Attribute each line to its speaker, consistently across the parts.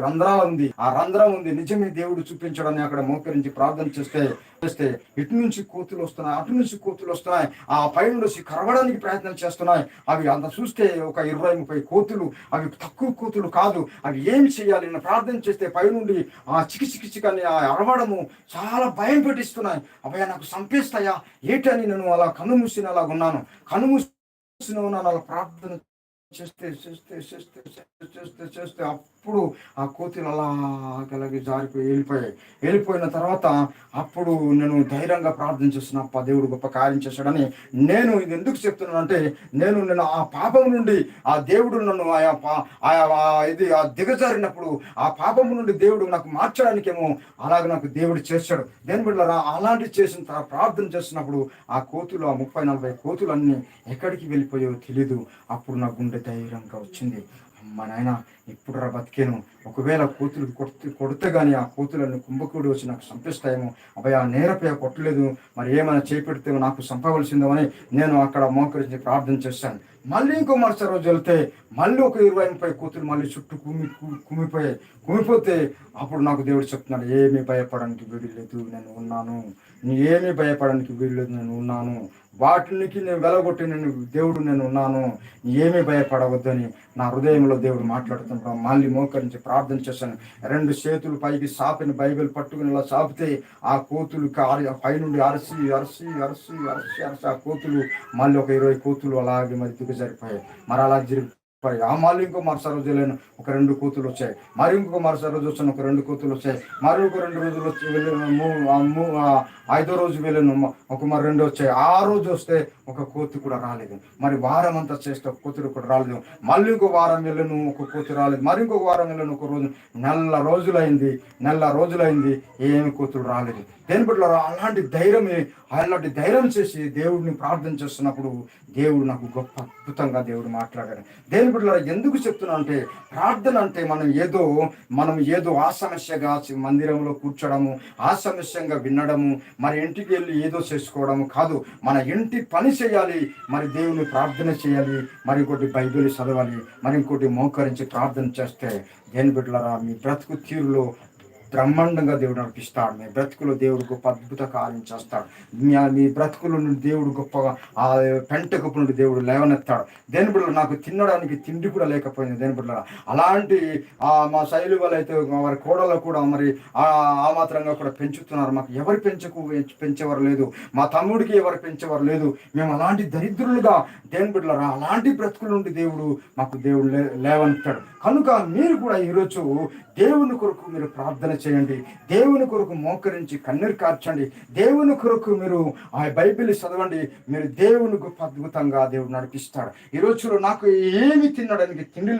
Speaker 1: రంధ్రాలు ఉంది, ఆ రంధ్రం ఉంది, నిజమే దేవుడు చూపించడని అక్కడ మోకరించి ప్రార్థన చేస్తే ఇటు నుంచి కోతులు వస్తున్నాయి, అటు నుంచి కోతులు వస్తున్నాయి, ఆ పై నుంచి కరవడానికి ప్రయత్నం చేస్తున్నాయి. అవి అంత చూస్తే ఒక 20-30 కోతులు, అవి తక్కువ కోతులు కాదు. అవి ఏమి చేయాలి? నేను ప్రార్థన చేస్తే పై నుండి ఆ చికిచికిచికని ఆ అరవడము చాలా భయం పెట్టిస్తున్నాయి. అభయ నాకు చంపేస్తాయా ఏంటని నేను అలా కన్ను మూసిన అలా ఉన్నాను. కన్ను మూసిన ఉన్నాను, అలా ప్రార్థన చేస్తే చేస్తే చేస్తే చేస్తే చేస్తే చేస్తే అప్పుడు ఆ కోతులు అలాగే జారిపోయి వెళ్ళిపోయిన తర్వాత అప్పుడు నేను ధైర్యంగా ప్రార్థన చేస్తున్నా, అప్ప దేవుడు గొప్ప కార్యం చేశాడని. నేను ఇది ఎందుకు చెప్తున్నానంటే, నేను ఆ పాపం నుండి ఆ దేవుడు నన్ను ఆ దిగజారినప్పుడు ఆ పాపం నుండి దేవుడు నాకు మార్చడానికేమో అలాగే నాకు దేవుడు చేశాడు. దేని బిడ్డలారా, అలాంటి చేసిన తర్వాత ప్రార్థన చేస్తున్నప్పుడు ఆ కోతులు, ఆ 30-40 కోతులు అన్నీ ఎక్కడికి వెళ్ళిపోయావో తెలీదు. అప్పుడు నా గుండె ధైర్యంగా వచ్చింది. అమ్మ నాయన, ఇప్పుడు రా బతికేను. ఒకవేళ కోతులు కొడితే కానీ ఆ కోతులను కుంభకూడి వచ్చి నాకు చంపిస్తాయేమో, అబ్బాయి ఆ నేరపై కొట్టలేదు, మరి ఏమైనా చేపెడితే నాకు చంపవలసిందో అని నేను అక్కడ మోకరించి ప్రార్థన చేశాను. మళ్ళీ ఇంకో మరుసటి రోజు వెళ్తే మళ్ళీ ఒక 20-30 కోతులు మళ్ళీ చుట్టూ కుమిపోతే అప్పుడు నాకు దేవుడు చెప్తున్నాడు, ఏమీ భయపడడానికి వీలు లేదు, నేను ఉన్నాను. నీ ఏమీ భయపడడానికి వీలు లేదు, నేను ఉన్నాను. వాటికి నేను వెలగొట్టి నేను ఉన్నాను, ఏమీ భయపడవద్దని నా హృదయంలో దేవుడు మాట్లాడుతుంటాం. మళ్ళీ మోకరించి ప్రార్థన చేశాను. 2 చేతులు పైకి సాపిన బైబిల్ పట్టుకుని ఇలా సాపితే ఆ కోతులు పైనుండి అరసి అరసి అరసి అరసి అరసి ఆ కోతులు మళ్ళీ ఒక 20 కోతులు అలాగే మరి దిగజారిపోయాయి. మరి అలా ఆ మళ్ళీ ఇంకో మరుసటి రోజు వెళ్ళాను, ఒక 2 కోతులు వచ్చాయి. మరి ఇంకొక మరుసటి రోజు వచ్చాను, ఒక 2 కోతులు వచ్చాయి. మరి ఒక 2 రోజులు వచ్చి వెళ్ళాను. 5వ రోజు వెళ్ళాను, ఒక మరి 2 వచ్చాయి. ఆ రోజు వస్తే ఒక కోతి కూడా రాలేదు. మరి వారం అంతా చేస్తే ఒక కోతులు కూడా రాలేదు. మళ్ళీ ఇంకో వారం వెళ్ళాను, ఒక కోతి రాలేదు. మరి ఇంకొక వారం వెళ్ళాను, ఒక రోజు. నెల రోజులైంది, ఏమి కోతులు రాలేదు. దేని బట్టి అలాంటి ధైర్యం చేసి దేవుడిని ప్రార్థన చేస్తున్నప్పుడు దేవుడు నాకు గొప్ప అద్భుతంగా దేవుడు మాట్లాడాడు. దేని బట్టి ఎందుకు చెప్తున్నా అంటే, ప్రార్థన అంటే మనం ఏదో ఆసమస్యగా మందిరంలో కూర్చోడము, ఆసమస్యంగా వినడము, మరి ఇంటికి వెళ్ళి ఏదో చేసుకోవడము కాదు. మన ఇంటి పని చేయాలి, మరి దేవుని ప్రార్థన చేయాలి, మరి ఇంకోటి బైబిల్ చదవాలి, మరి ఇంకోటి మోకరించి ప్రార్థన చేస్తే దేని బిడ్డలారా మీ బ్రతుకు తీరులో బ్రహ్మాండంగా దేవుడు నడిపిస్తాడు. మీ బ్రతుకులో దేవుడు గొప్ప అద్భుత కార్యం చేస్తాడు. మీ బ్రతుకుల నుండి దేవుడు గొప్పగా ఆ పెంట గొప్ప నుండి దేవుడు లేవనెత్తాడు. దేని బిడ్డలు నాకు తినడానికి తిండి కూడా లేకపోయింది. దేని బిడ్డలు అలాంటి మా శైలి వాళ్ళు అయితే వారి కోడలు కూడా మరి ఆ మాత్రంగా కూడా పెంచుతున్నారు. మాకు ఎవరు పెంచేవారు లేదు, మా తమ్ముడికి ఎవరు పెంచేవారు లేదు. మేము అలాంటి దరిద్రులుగా దేని బిడ్డలరా అలాంటి బ్రతుకుల నుండి దేవుడు లేవనెత్తాడు. కనుక మీరు కూడా ఈరోజు దేవుని కొరకు మీరు ప్రార్థన చేయండి, దేవుని కొరకు మోకరించి కన్నీరు కార్చండి, దేవుని కొరకు మీరు ఆ బైబిల్ చదవండి. మీరు దేవుని గొప్ప అద్భుతంగా దేవుడు నడిపిస్తాడు. ఈ రోజులో నాకు ఏమి తినడానికి తిండి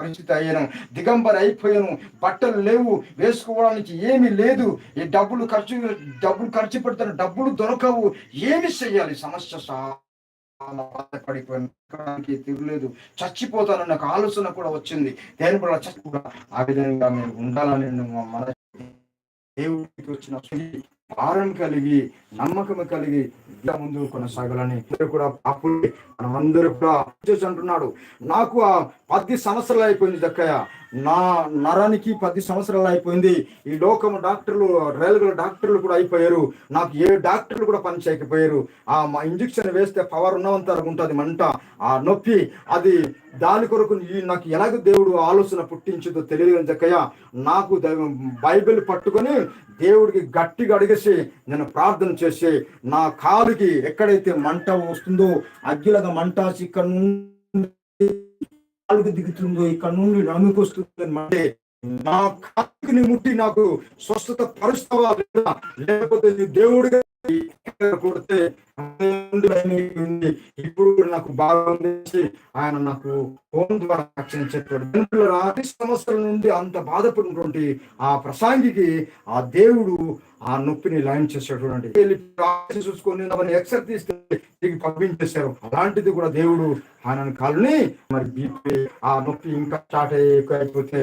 Speaker 1: పరిస్థితి అయ్యాను, దిగంబర అయిపోయాను, బట్టలు లేవు, వేసుకోవడానికి ఏమీ లేదు, ఈ డబ్బులు ఖర్చు పెడతాను, డబ్బులు దొరకవు, ఏమి చెయ్యాలి? సమస్య బాధపడిపోయానికి తిరగలేదు, చచ్చిపోతాను నాకు ఆలోచన కూడా వచ్చింది. దేని కూడా చచ్చి కూడా ఆ విధంగా మేము ఉండాలని మన దేవుడికి వచ్చిన భారం కలిగి నమ్మకం కలిగి ముందు కొనసాగాలని కూడా అప్పుడు మనమందరూ కూడా అంటున్నాడు. నాకు 10 సంవత్సరాలు అయిపోయింది దక్కయ్య, నా నరానికి 10 సంవత్సరాలు అయిపోయింది. ఈ లోకము డాక్టర్లు, రైల్వే డాక్టర్లు కూడా అయిపోయారు. నాకు ఏ డాక్టర్లు కూడా పని చేయకపోయారు. మా ఇంజక్షన్ వేస్తే పవర్ ఉన్నంత ఉంటుంది మంట, ఆ నొప్పి, అది దాని కొరకు నాకు ఎలాగ దేవుడు ఆలోచన పుట్టించిందో తెలియదు దక్కయ్య. నాకు బైబిల్ పట్టుకొని దేవుడికి గట్టిగా అడిగేసి నేను ప్రార్థన చేసి నా కాలుకి ఎక్కడైతే మంట వస్తుందో అగ్గిలాగా మంట ఇక్కడ నుండి కాలుకి దిగుతుందో, ఇక్కడ నుండి నమ్మికి వస్తుంది, నా కాలుకి ముట్టి నాకు స్వస్థత పరుస్తావా లేకపోతే దేవుడిగా కొడితే ఇప్పుడు నాకు బాగా ఆయన నాకు ఫోన్ ద్వారా రక్షణ చెప్పాడు. 10 సంవత్సరాల నుండి అంత బాధపడినటువంటి ఆ ప్రసంగికి ఆ దేవుడు ఆ నొప్పిని లైన్ చేసేటువంటి చూసుకొని ఎక్సర్ తీస్తే పంపించేశారు. అలాంటిది కూడా దేవుడు ఆయన కాలుని మరి బీపీ ఆ నొప్పి ఇంకా స్టార్ట్ ఎక్కువ అయిపోతే